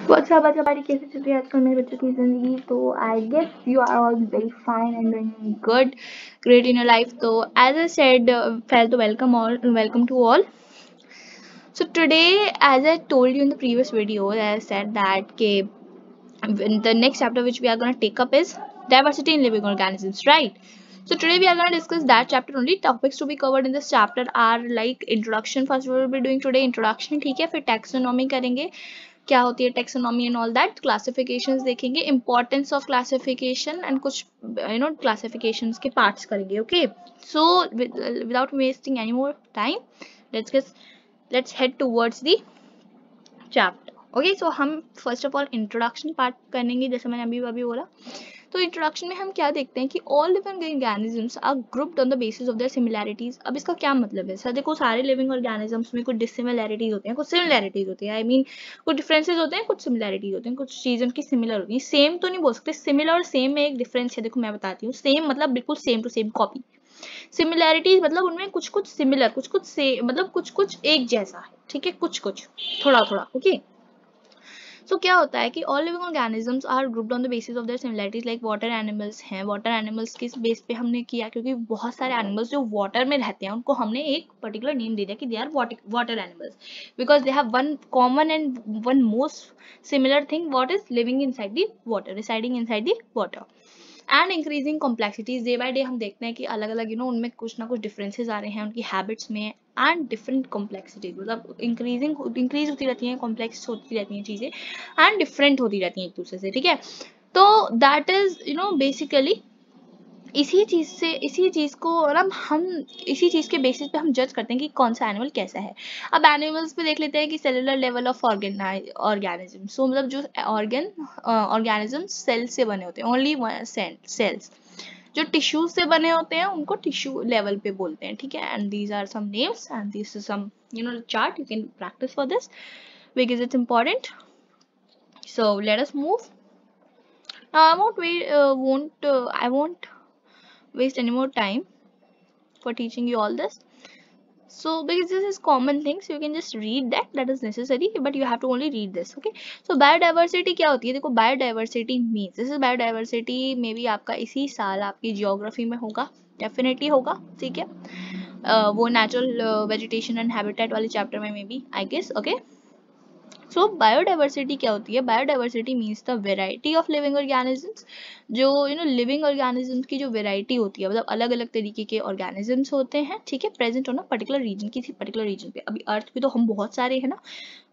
तो अच्छा बच्चा हमारी कैसे चल रही है आजकल मेरे बच्चों की जिंदगी। तो I guess you are all very fine and doing good great in your life. तो एज आई सेड पहले तो welcome to all. So today, as I told you in the previous video, I said that the next chapter which we are going to take up is diversity in living organisms, right? So today we are going to discuss that chapter only. Topics to be covered in this chapter are like introduction. First we will be doing today introduction, ठीक है. फिर taxonomy करेंगे, क्या होती है taxonomy and all that. Classifications देखेंगे, importance of classification and कुछ classifications के parts करेंगे. Okay. So without wasting any more time, let's head towards the chapter. Okay, so हम first of all introduction part करेंगे, जैसे मैंने अभी बोला. तो इंट्रोडक्शन में हम क्या देखते हैं कि all living organisms are grouped on the basis of their similarities. अब इसका क्या मतलब है सर? देखो, सारे लिविंग ऑर्गेनिजम्स में कुछ डिसिमिलैरिटीज होती हैं, कुछ सिमिलैरिटीज होती है. आई मीन कुछ डिफरेंसेस होते हैं, कुछ सिमिलैरिटीज होते हैं, कुछ चीज़ों की सिमिलर होती है. सेम तो नहीं बोल सकते, सिमिलर और सेम में एक डिफरेंस है. देखो मैं बताती हूँ. सेम मतलब बिल्कुल same to same copy. Similarities मतलब उनमें कुछ कुछ सिमिलर, कुछ कुछ से मतलब कुछ कुछ एक जैसा है, ठीक है, कुछ कुछ थोड़ा थोड़ा. ओके. सो क्या होता है कि all living organisms are grouped on the basis of their similarities. Like water animals हैं. वाटर एनिमल्स किस बेस पे हमने किया? क्योंकि बहुत सारे एनिमल्स जो वाटर में रहते हैं उनको हमने एक पर्टिकुलर नेम दे दिया कि they are water animals, because they have one common and one most similar thing, what is living inside the water, residing inside the water. And increasing complexities, day by day हम देखते हैं कि अलग अलग उनमें कुछ ना कुछ डिफरेंसेस आ रहे हैं उनकी हैबिट्स में. एंड डिफरेंट कॉम्प्लेक्सिटीज मतलब इंक्रीज होती रहती हैं, कॉम्प्लेक्स होती रहती हैं चीज़ें, एंड डिफरेंट होती रहती हैं एक दूसरे से, ठीक है. तो दैट इज बेसिकली इसी चीज को हम इसी चीज के बेसिस पे हम जज करते हैं कि कौन सा एनिमल कैसा है. अब एनिमल्स पे देख लेते हैं कि सेलुलर लेवल ऑफ ऑर्गेनिज्म. सो मतलब जो ऑर्गेनिज्म सेल से बने होते हैं, ओनली सेल्स. जो टिश्यूज से बने होते हैं उनको टिश्यू लेवल पे बोलते हैं, ठीक है. And these are some names and this is some chart. You can practice for this because it's important. So let us move. Now I won't waste any more time for teaching you all this. So because this is common things, you can just read that is necessary, but you have to only read this. Okay. So biodiversity क्या होती है? देखो, biodiversity means, this is biodiversity may be आपका इसी साल आपकी geography में होगा, डेफिनेटली होगा, ठीक है. वो नेचुरल वेजिटेशन एंड हैबिटेट वाले चैप्टर में maybe, I guess. Okay. So biodiversity क्या होती है? Biodiversity means the variety of living organisms. जो लिविंग ऑर्गेनिजम्स की जो वेराइटी होती है, मतलब अलग अलग तरीके के ऑर्गेनिजम्स होते हैं, ठीक है, प्रेजेंट होना पर्टिकुलर रीजन, किसी पर्टिकुलर रीजन पे. अभी अर्थ पे तो हम बहुत सारे हैं ना,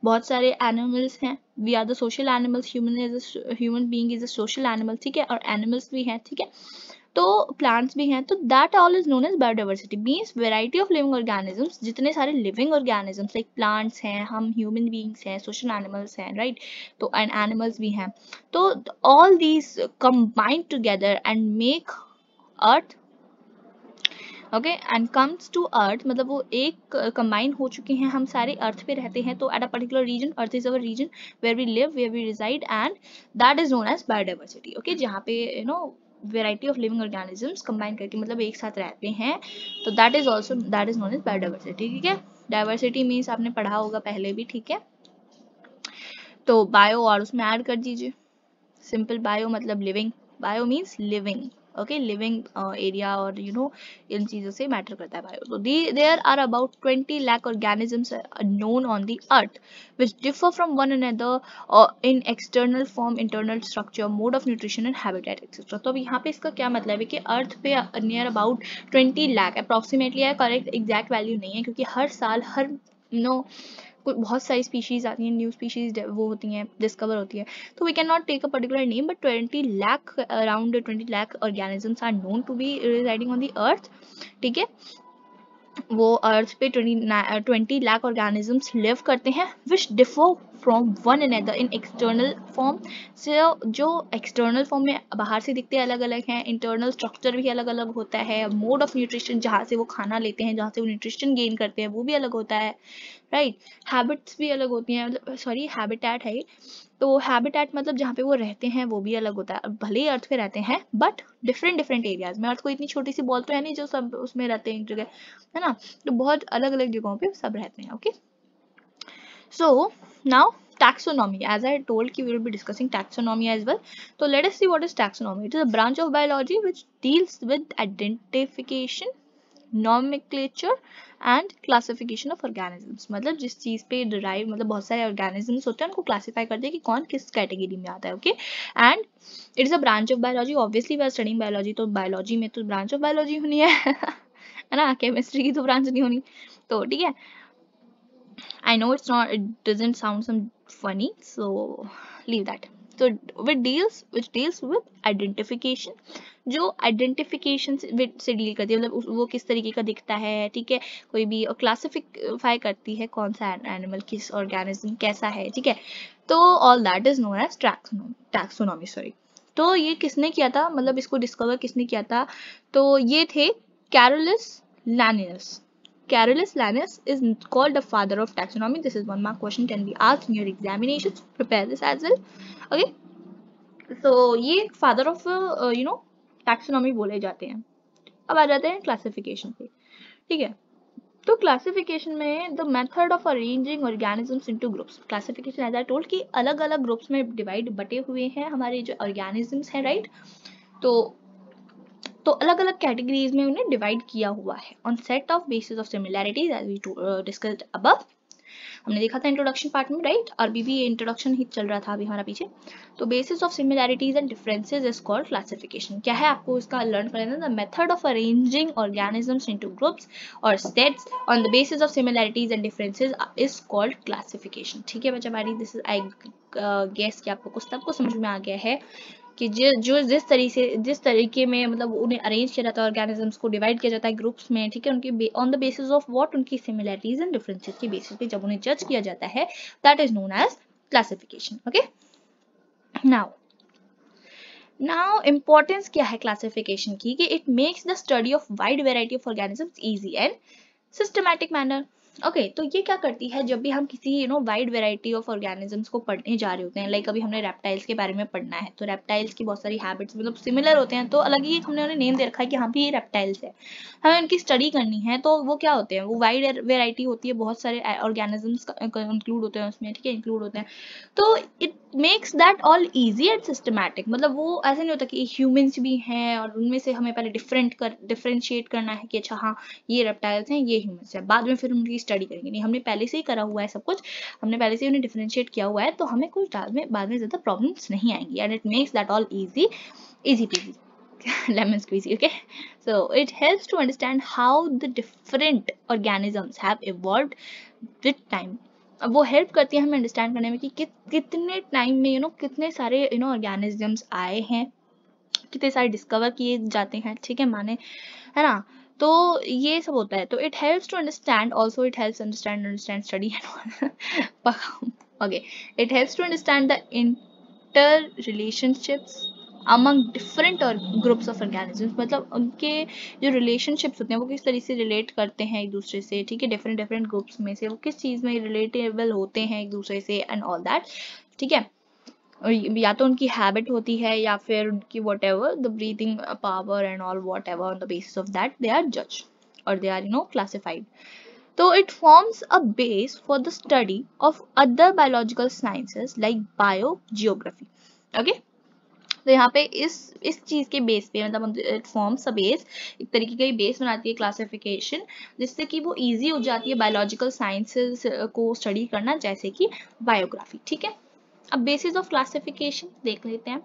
बहुत सारे एनिमल्स हैं. We are the social animals. Human being is a social animal, ठीक है, और एनिमल्स भी हैं, ठीक है, तो प्लांट्स भी हैं. तो that all is known as biodiversity. Means variety of living organisms. जितने सारे लिविंग ऑर्गेनिजम्स लाइक प्लांट्स हैं, हम ह्यूमन बीइंग्स हैं, सोशल एनिमल्स हैं, राइट, तो एंड एनिमल्स भी हैं. तो all these combined together and make earth. Okay. And comes to earth मतलब वो एक कंबाइन हो चुके हैं, हम सारे अर्थ पे रहते हैं. तो at a particular region, earth is our region where we live, where we reside, and that is known as biodiversity. Okay. जहाँ पे variety of living organisms combine करके मतलब एक साथ रहते हैं, तो that is known as biodiversity, ठीक है. डाइवर्सिटी मीन्स आपने पढ़ा होगा पहले भी, ठीक है. तो बायो और उसमें ऐड कर दीजिए. सिंपल बायो मतलब living. Bio means living. Okay. Living area और इन चीजों से मैटर करता है बायो. तो there are about 20 lakh organisms known on the earth which differ from one another in external form, internal structure, mode of nutrition and habitat etc. तो अब यहाँ पे इसका क्या मतलब है कि अर्थ पे नियर अबाउट 20 लाख अप्रोक्सीमेटली है. करेक्ट एग्जैक्ट वैल्यू नहीं है, क्योंकि हर साल हर बहुत सारी स्पीशीज आती हैं, न्यू स्पीशीज वो होती हैं, डिस्कवर होती है. तो we can not take a particular name, but 20 lakh around 20 lakh organisms are known to be residing on the earth, ठीक है. वो अर्थ पे 20 लाख ऑर्गेनिजम्स लिव करते हैं which differ from one another in external form. So जो एक्सटर्नल फॉर्म में बाहर से दिखते अलग अलग हैं, इंटरनल स्ट्रक्चर भी अलग अलग होता है, मोड ऑफ न्यूट्रिशन जहाँ से वो खाना लेते हैं, जहाँ से वो न्यूट्रिशन गेन करते हैं, वो भी अलग होता है, राइट. हैबिट्स भी अलग होती हैं, मतलब सॉरी हैबिटेट है. तो हैबिटेट मतलब जहाँ पे वो रहते हैं वो भी अलग होता है. भले ही अर्थ पे रहते हैं बट डिफरेंट डिफरेंट एरियाज में. अर्थ को इतनी छोटी सी बॉल तो है नहीं जो सब उसमें रहते हैं एक जगह, है ना. तो बहुत अलग अलग जगहों पे सब रहते हैं. Okay. So now taxonomy. As I told you, we will be discussing taxonomy as well. So let us see what is taxonomy. It is a branch of biology which deals with identification, nomenclature and classification of organisms. मतलब जिस चीज पे derive, मतलब बहुत सारे organisms होते हैं, उनको classify करते हैं कि कौन किस category में आता है. Okay, and it is a branch of biology. Obviously we are studying biology, तो biology में तो branch of biology होनी है है ना, chemistry की तो branch नहीं होनी. तो ठीक है, I know it doesn't sound some funny, so leave that. So which deals with identification, जो identification से डील करती है, मतलब वो किस तरीके का दिखता है, ठीक है, कोई भी क्लासिफाई करती है कौन सा एनिमल, किस ऑर्गेनिज्म कैसा है, ठीक है. तो all that is known as taxonomy. Sorry, तो ये किसने किया था, मतलब इसको डिस्कवर किसने किया था, तो ये थे Carolus Linnaeus. Carolus Linnaeus is called the father of taxonomy. This is one mark question, can be asked in your examinations. Prepare this as well. Okay, so ये father of taxonomy बोले जाते हैं. अब आ जाते हैं क्लासिफिकेशन पे. ठीक है, तो क्लासिफिकेशन में the method of arranging organisms into groups. Classification as I told कि अलग अलग ग्रुप्स में बटे हुए हैं हमारे जो ऑर्गेनिजम्स हैं, राइट. तो अलग अलग कैटेगरीज में उन्हें डिवाइड किया हुआ है on set of basis of similarities as we discussed above. हमने देखा था इंट्रोडक्शन पार्ट में, राइट. और भी ये इंट्रोडक्शन ही चल रहा था अभी हमारा पीछे. तो basis of similarities and differences is called classification. क्या है, आपको इसका लर्न कर लेना. The method of arranging organisms into groups और sets on the basis of similarities and differences is called classification. ठीक है बच्चा हमारी, दिस इज आई गेस कि आपको कुछ सबको समझ में आ गया है कि जिस तरीके में मतलब उन्हें अरेंज किया जाता है, ऑर्गेनिजम्स को डिवाइड किया जाता है ग्रुप्स में, ठीक है, उनकी on the basis of what, उनकी सिमिलैरिटीज एंड डिफरेंसेस के बेसिस पे जब उन्हें जज किया जाता है, that is known as classification. Okay, now importance क्या है क्लासिफिकेशन की, कि it makes the study of wide variety of organisms easy and systematic manner. Okay, तो ये क्या करती है, जब भी हम किसी वाइड वेराइटी ऑफ ऑर्गेनिजम्स को पढ़ने जा रहे होते हैं, लाइक अभी हमने रेप्टाइल्स के बारे में पढ़ना है, तो रेप्टाइल्स की बहुत सारी हैबिट्स मतलब सिमिलर होते हैं, तो अलग ही हमने उन्हें नेम दे रखा है कि हाँ भी ये रेप्टाइल्स है, हमें उनकी स्टडी करनी है, तो वो क्या होते हैं, वो वाइड वेराइटी होती है, बहुत सारे ऑर्गेनिजम्स इंक्लूड होते हैं उसमें, ठीक है, इंक्लूड होते हैं. तो it makes that all easy and systematic. मतलब वो ऐसा नहीं होता कि ह्यूमंस भी हैं और उनमें से हमें पहले डिफरेंशिएट करना है कि अच्छा हाँ ये रेप्टाइल्स हैं, ये ह्यूमंस हैं, बाद में फिर उनकी स्टडी करेंगे. नहीं, हमने पहले से ही करा हुआ है सब कुछ, हमने पहले से उन्हें डिफरेंशिएट किया हुआ है, तो हमें कुछ बाद में ज्यादा प्रॉब्लम्स नहीं आएंगी. And it makes that all easy peasy lemon squeezy. Okay, so it helps to understand how the different organisms have evolved with time. अब वो हेल्प करती है हमें अंडरस्टैंड करने में कि कितने टाइम में कितने सारे ऑर्गेनिजम्स आए हैं, कितने सारे डिस्कवर किए जाते हैं, ठीक है, माने, है ना. तो ये सब होता है. तो it helps to understand, also it helps understand study okay, it helps to understand the inter relationships among different groups of organisms. मतलब उनके जो रिलेशनशिप्स होते हैं वो किस तरीके से रिलेट करते हैं एक दूसरे से, ठीक है, डिफरेंट ग्रुप्स में से वो किस चीज़ में रिलेटेबल होते हैं एक दूसरे से एंड ऑल दैट. ठीक है, या तो उनकी हैबिट होती है या फिर उनकी whatever the breathing power and all whatever, on the basis of that they are जज और दे आर क्लासिफाइड. तो it forms a base for the study of other biological sciences like biogeography. Okay, तो यहाँ पे इस चीज के base पे मतलब इट फॉर्म्स अ बेस, एक तरीके का बेस बनाती है क्लासिफिकेशन, जिससे कि वो इजी हो जाती है बायोलॉजिकल साइंसेस को स्टडी करना, जैसे कि बायोग्राफी. ठीक है, अब बेसिस ऑफ क्लासिफिकेशन देख लेते हैं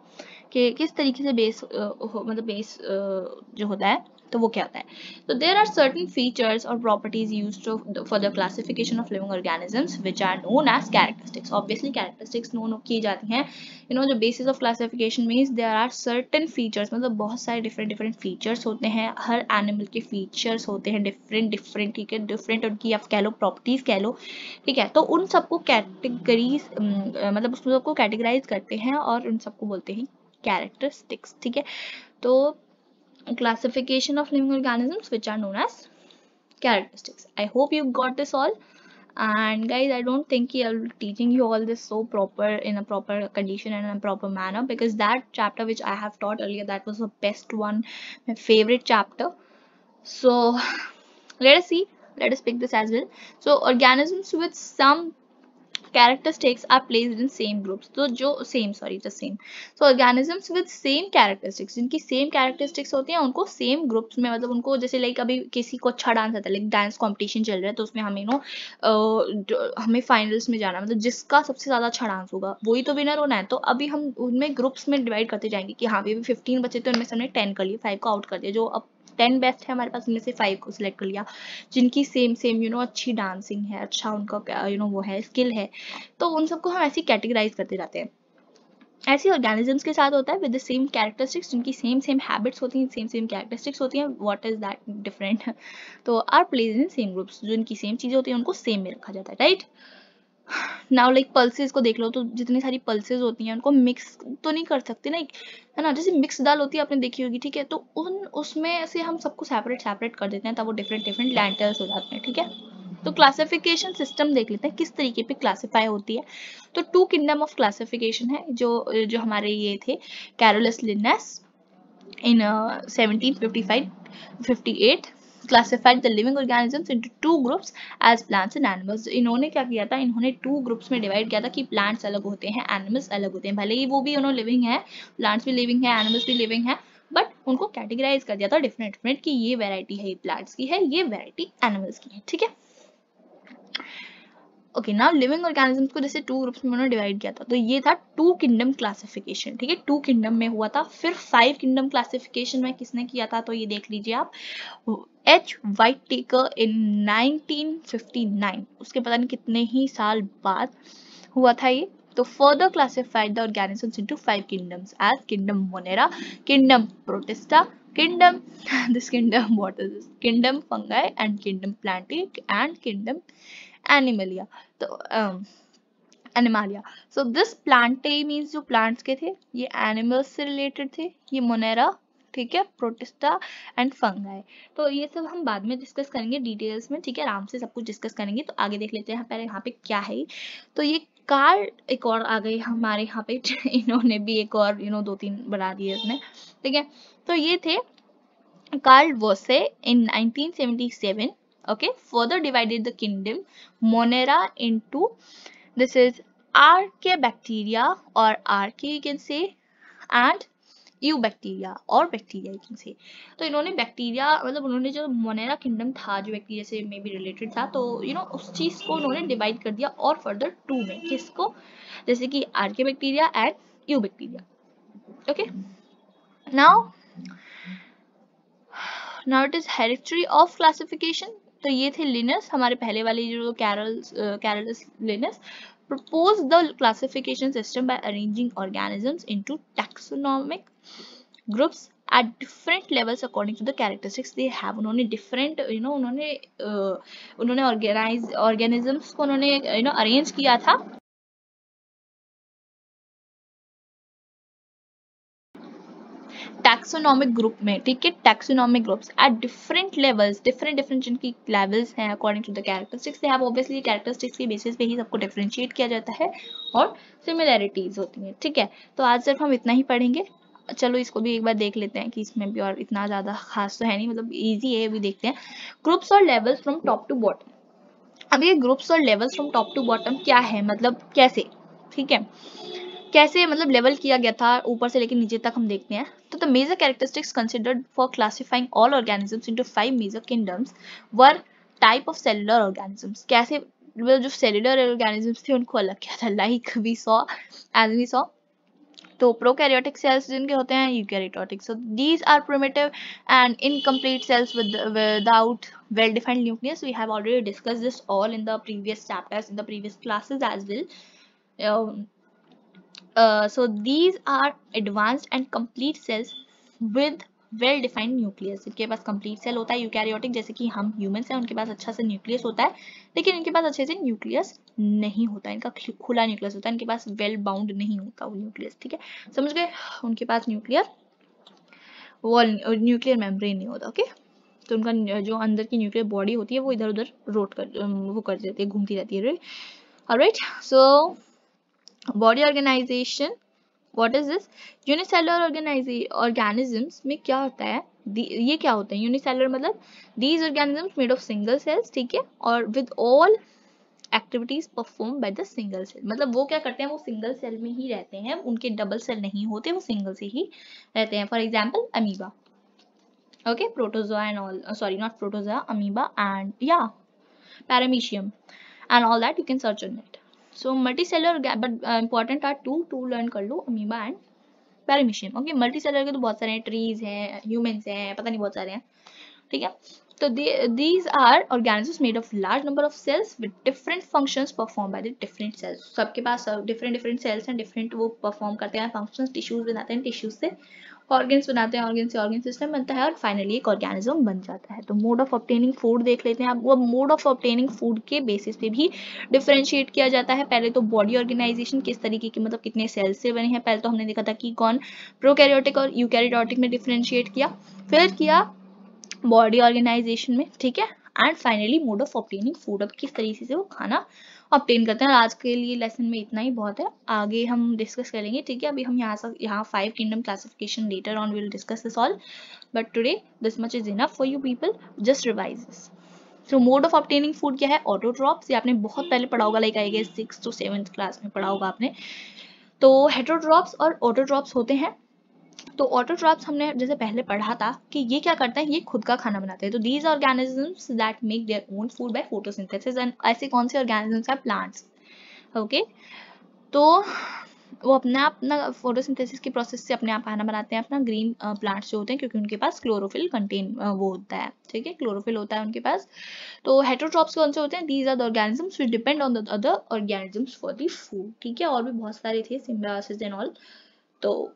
कि किस तरीके से बेस मतलब बेस जो होता है तो वो क्या होता है. तो देयर आर सर्टेन फीचर्स और properties used for the classification of living organisms which are known as characteristics. Obviously characteristics known की जाती हैं. जो basis of classification means there are certain features, मतलब बहुत सारे डिफरेंट फीचर्स होते हैं, हर एनिमल के फीचर्स होते हैं डिफरेंट, ठीक है, डिफरेंट उनकी आप कह लो प्रॉपर्टीज कह लो, ठीक है. तो उन सबको कैटेगरीज मतलब उस सबको कैटेगराइज करते हैं और उन सबको बोलते हैं कैरेक्टरिस्टिक्स. ठीक है, तो classification of living organisms which are known as characteristics. I hope you got this all. And guys, I don't think I'll be teaching you all this so proper in a proper condition and in a proper manner, because that chapter which I have taught earlier, that was the best one, my favorite chapter. So let us pick this as well. So organisms with some characteristics are placed in same groups, तो जो same sorry the same so organisms with same characteristics, जिनकी same characteristics होती हैं उनको same groups में, मतलब उनको जैसे लाइक अभी किसी को अच्छा डांस आता है, लाइक डांस कंपटीशन चल रहा है तो उसमें हमें हमें फाइनल्स में जाना, मतलब जिसका सबसे ज्यादा अच्छा डांस होगा वही तो विनर होना है। तो अभी हम उनमें ग्रुप्स में डिवाइड करते जाएंगे कि हाँ भी 15 बचे तो उनमें से हमने 10 कर लिए, 5 को आउट कर दिया, जो अब 10 बेस्ट है हमारे पास उनमें से 5 को सिलेक्ट कर लिया, जिनकी सेम सेम अच्छी डांसिंग है, अच्छा उनका वो है स्किल है, तो उन सबको हम ऐसे कैटेगराइज करते जाते हैं। ऐसे ऑर्गेनिजम्स के साथ होता है विद द सेम कैरेक्टरिस्टिक्स, जिनकी सेम सेम हैबिट्स होती हैं, सेम सेम कैरेक्टरिस्टिक्स होती हैं, व्हाट इज दैट डिफरेंट, तो are place in same groups, जो इनकी सेम चीजें होती हैं उनको सेम में रखा जाता है, राइट। नाउ लाइक पल्सेस को देख लो, तो जितनी सारी पल्सेस होती हैं उनको मिक्स तो नहीं कर सकते ना, है ना, जैसे मिक्स दाल होती है आपने देखी होगी, ठीक है, तो उसमें से हम सबको सेपरेट सेपरेट कर देते हैं, तब वो डिफरेंट डिफरेंट लैंटर्स हो जाते हैं, ठीक है। तो क्लासिफिकेशन सिस्टम देख लेते हैं किस तरीके पे क्लासिफाई होती है। तो 2 किंगडम ऑफ क्लासिफिकेशन है, जो हमारे ये थे Carolus लिन्नेस in 1755-58 classified the living organisms into 2 groups as plants and animals। इन्होंने क्या किया था, इन्होंने 2 ग्रुप्स में डिवाइड किया था कि प्लांट्स अलग होते हैं, एनिमल्स अलग होते हैं, भले ही वो भी उन्होंने लिविंग है, प्लांट्स भी लिविंग है, एनिमल्स भी लिविंग है, बट उनको कैटेगराइज कर दिया था डिफरेंट डिफरेंट कि ये वैरायटी है प्लांट्स की है, ये वैरायटी एनिमल्स की है, ठीक है। ओके नाउ लिविंग ऑर्गेनिजम्स को जैसे 2 ग्रुप्स में उन्होंने डिवाइड किया था, तो ये था 2 किंगडम क्लासिफिकेशन, ठीक है, 2 किंगडम में हुआ था। फिर 5 किंगडम क्लासिफिकेशन में किसने किया था, तो ये देख लीजिए आप, एच वाइट टेकर इन 1959, उसके पता नहीं कितने ही साल बाद हुआ था ये। तो further classified the organisms into 5 kingdoms as kingdom Monera, kingdom Protista, kingdom this kingdom what is this kingdom fungi and kingdom plantae and kingdom animalia। तो animalia, so this plantae means जो plants के थे, ये animals से related थे, ये monera, ठीक है, प्रोटिस्टा एंड फंगाई। तो ये सब हम बाद में डिस्कस करेंगे डिटेल्स में, ठीक है, आराम से सब कुछ डिस्कस करेंगे। तो आगे देख लेते हैं पहले यहाँ पे क्या है। तो ये कार्ल एक और आ गई हमारे यहाँ पे इन्होंने भी एक और 2-3 बना दिए इसमें, ठीक है। तो ये थे Karl वोसे in 1977, okay, further divided the kingdom Monera into, this is Archaebacteria or Archaea you can say, and eubacteria और बैक्टीरिया यू कैन से। तो इन्होंने बैक्टीरिया मतलब उन्होंने जो मोनेरा किंगडम था जो बैक्टीरिया से मे बी रिलेटेड था, तो उस चीज को उन्होंने डिवाइड कर दिया और फर्दर 2 में, किसको, जैसे कि archaebacteria and eubacteria, okay. Now it is hereditary of classification. तो ये थे लिनस, हमारे पहले वाले जो Carolus Linnaeus proposed the classification system by arranging organisms into taxonomic groups at different levels according to the characteristics they have। उन्होंने different उन्होंने organisms को उन्होंने arrange किया था टैक्सोनॉमिक ग्रुप में, ठीक है, taxonomic groups at different levels, different जिनकी लेवल्स हैं according to the characteristics they have. Obviously characteristics के बेसिस पे ही सबको डिफरेंशिएट किया जाता है और सिमिलैरिटीज होती हैं, ठीक है। तो आज सिर्फ हम इतना ही पढ़ेंगे, चलो इसको भी एक बार देख लेते हैं कि इसमें भी और इतना ज्यादा खास तो है नहीं, मतलब इजी है, भी देखते हैं। ग्रुप्स और levels from top to bottom. अब ये ग्रुप्स और levels from top to bottom क्या है, मतलब कैसे, ठीक है, कैसे मतलब लेवल किया गया था ऊपर से लेकर नीचे तक हम देखते हैं। तो the major characteristics considered for classifying all organisms into 5 major kingdoms were type of cellular organisms. कैसे जो सेलुलर ऑर्गेनिजम्स थे उनको अलग किया था, like we saw as we saw. तो प्रोकैरियोटिक सेल्स जिनके होते हैं, eukaryotic, so these are primitive and incomplete cells without well defined nucleus। We have already discussed this all in the previous chapters, in the previous classes as well। So these are advanced and complete cells with well defined nucleus। इनके पास complete cell होता है। Eukaryotic जैसे कि हम humans हैं, उनके पास अच्छा से न्यूक्लियस होता है, लेकिन इनके पास अच्छे से न्यूक्लियस नहीं होता, इनका खुला न्यूक्लियस होता है, इनके पास वेल बाउंड नहीं होता वो न्यूक्लियस, ठीक है, समझ गए, उनके पास न्यूक्लियर वॉल न्यूक्लियर मेम्ब्रेन नहीं होता, ओके। तो उनका जो अंदर की न्यूक्लियर बॉडी होती है वो इधर उधर वो कर देती है, घूमती रहती है, alright. So body organization, what is this, unicellular organisms में क्या होता है, ये क्या होता है यूनिसेलुलर, मतलब these organisms made of single cells, ठीक है, और with all activities perform by the single cell, मतलब वो क्या करते हैं, वो सिंगल सेल में ही रहते हैं, उनके डबल सेल नहीं होते, वो सिंगल से ही रहते हैं. For example amoeba, okay, protozoa and all, sorry, not protozoa, amoeba and yeah, paramecium and all that you can search on it. So multicellular, but important are two learn कर लो, amoeba and paramecium. Okay, multicellular के तो बहुत सारे हैं, trees हैं, humans हैं, पता नहीं बहुत सारे हैं, ठीक है. तो these are organisms made of large number of cells with different functions performed by the different cells. सबके पास different cells हैं, different वो perform करते हैं functions, tissues बनाते हैं, tissues से ऑर्गन्स बनाते हैं, ऑर्गन से ऑर्गन सिस्टम बनता है और फाइनली एक ऑर्गेनिज्म बन जाता है. तो मोड ऑफ ऑब्टेनिंग फूड देख लेते हैं आप. वो मोड ऑफ ऑब्टेनिंग फूड के बेसिस पे भी डिफरेंशिएट किया जाता है. पहले तो बॉडी ऑर्गेनाइजेशन किस तरीके की, मतलब कितने सेल्स से बने हैं, पहले तो हमने देखा था कि कौन प्रोकैरियोटिक और यूकैरियोटिक में डिफरेंशिएट किया, फिर किया बॉडी ऑर्गेनाइजेशन में, ठीक है, and finally mode of obtaining food, अब किस तरीके से वो खाना ऑब्टेन करते हैं. आज के लिए लेसन में इतना ही बहुत है, आगे हम डिस्कस करेंगे, ठीक है. अभी हम यहाँ 5 kingdom classification, later on we will discuss this all, but today this much is enough for you people, just revise this. So mode of obtaining food क्या है, ऑटोट्रॉप्स, ये आपने बहुत पहले पढ़ा होगा, like I guess 6th to 7th class में पढ़ा होगा आपने. तो हेटरोट्रॉप्स और ऑटोट्रॉप्स होते हैं. तो ऑटोट्रॉप्स हमने जैसे पहले पढ़ा था कि ये क्या करते हैं, ये खुद का खाना बनाते हैं. तो these organisms that make their own food by photosynthesis, and ऐसे कौन से ऑर्गेनिजम्स हैं, प्लांट्स. ओके, तो वो अपना फोटोसिंथेसिस की प्रोसेस से अपने आप खाना बनाते हैं, अपना ग्रीन प्लांट्स जो होते हैं, क्योंकि उनके पास क्लोरोफिल कंटेन वो होता है, ठीक है, क्लोरोफिल होता है उनके पास. तो हेटरोट्रॉप्स कौन से होते हैं, these are the organisms which depend on the other organisms for the food, ठीक है. और भी बहुत सारे थे, सिम्बायोसिस एंड ऑल. तो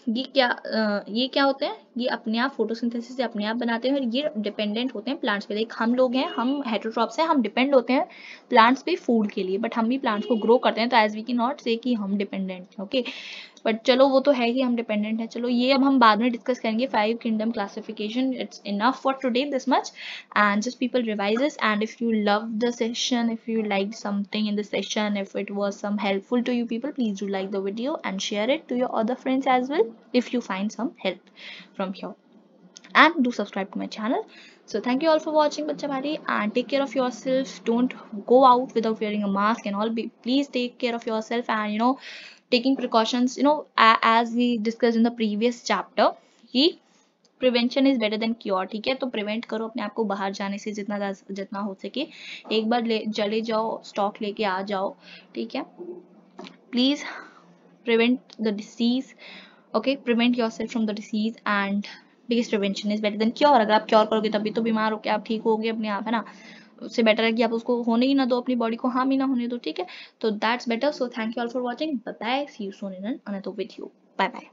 ये क्या होते हैं, ये अपने आप फोटोसिंथेसिस से अपने आप बनाते हैं और ये डिपेंडेंट होते हैं प्लांट्स पे. लाइक हम लोग हैं, हम हेटरोट्रॉप्स हैं, हम डिपेंड होते हैं प्लांट्स पे फूड के लिए, बट हम भी प्लांट्स को ग्रो करते हैं. तो एज वी कैन नॉट से कि हम डिपेंडेंट हैं, ओके, बट चलो वो तो है कि हम डिपेंडेंट हैं. चलो ये अब हम बाद में डिस्कस करेंगे. 5 kingdom classification, it's enough for today this much, and just people revise this. And if you love the session, if you liked something in the session, if it was some helpful to you people, please do like the video and share it to your other friends as well if you find some help from here, and do subscribe to my channel. So thank you all for watching Bachcha Bhari, and take care of yourself. Don't go out without wearing a mask and all. Please take care of yourself, and taking precautions, as we discussed in the previous chapter, कि prevention is better than cure, ठीक है. तो prevent करो अपने आप को बाहर जाने से जितना हो सके. एक बार चले जाओ, स्टॉक लेके आ जाओ, ठीक है. Please prevent the disease, okay, prevent yourself from the disease, and biggest prevention is better than cure. अगर आप क्योर करोगे तभी तो बीमार होके आप ठीक होगे अपने आप, है ना. उससे बेटर है कि आप उसको होने ही ना दो, अपनी बॉडी को हार्म ही ना होने दो, ठीक है. तो that's better. So thank you all for watching. Bye bye. See you soon in another video. Bye bye.